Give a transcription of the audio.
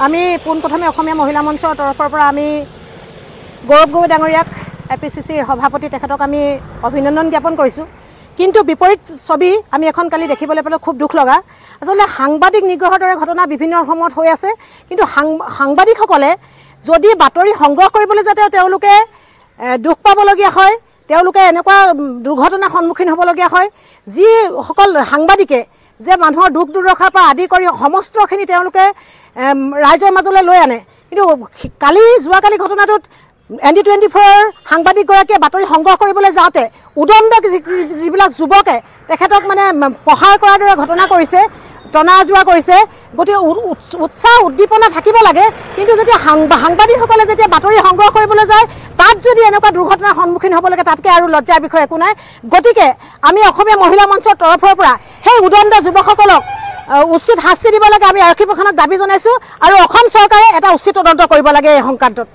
আমি পোনপ্ৰথমে অসমীয়া মহিলা মঞ্চৰ তৰফৰ পৰা আমি গৌৰৱ গগৈ ডাঙৰীয়াক এপিচিচিৰ সভাপতি তেখেতক আমি অভিনন্দন জ্ঞাপন কৰিছোঁ। কিন্তু বিপৰীত ছবি আমি এখন কালি দেখিবলৈ পালোঁ, খুব দুখ লগা। আচলতে সাংবাদিক নিগ্ৰহৰ দৰে ঘটনা বিভিন্ন সময়ত হৈ আছে, কিন্তু সাংবাদিকসকলে যদি বাতৰি সংগ্ৰহ কৰিবলৈ যাতে তেওঁলোকে দুখ পাবলগীয়া হয়, তেওঁলোকে এনেকুৱা দুৰ্ঘটনাৰ সন্মুখীন হ'বলগীয়া হয়, যিসকল সাংবাদিকে যে মানুহৰ দুখ দুৰ্দশাৰ পৰা আদি কৰি সমস্তখিনি তেওঁলোকে ৰাইজৰ মাজলৈ লৈ আনে। কিন্তু যোৱাকালি ঘটনাটোত ND24 সাংবাদিকগৰাকীয়ে বাতৰি সংগ্ৰহ কৰিবলৈ যাওঁতে উদণ্ড যিবিলাক যুৱকে তেখেতক মানে প্ৰহাৰ কৰাৰ দৰে ঘটনা কৰিছে, টনা আজোৰা কৰিছে। গতিকে উৎসাহ উদ্দীপনা থাকিব লাগে, কিন্তু যেতিয়া সাংবাদিকসকলে যেতিয়া বাতৰি সংগ্ৰহ কৰিবলৈ যায় তাত যদি এনেকুৱা দুৰ্ঘটনাৰ সন্মুখীন হ'ব লাগে, তাতকৈ আৰু লজ্জাৰ বিষয় একো নাই। গতিকে আমি অসমীয়া মহিলা মঞ্চৰ তৰফৰ পৰা সেই উদণ্ড যুৱকসকলক উচিত শাস্তি দিব লাগে, আমি আৰক্ষী প্ৰশাসনক দাবী জনাইছোঁ, আৰু অসম চৰকাৰে এটা উচিত তদন্ত কৰিব লাগে এই সংক্ৰান্তত।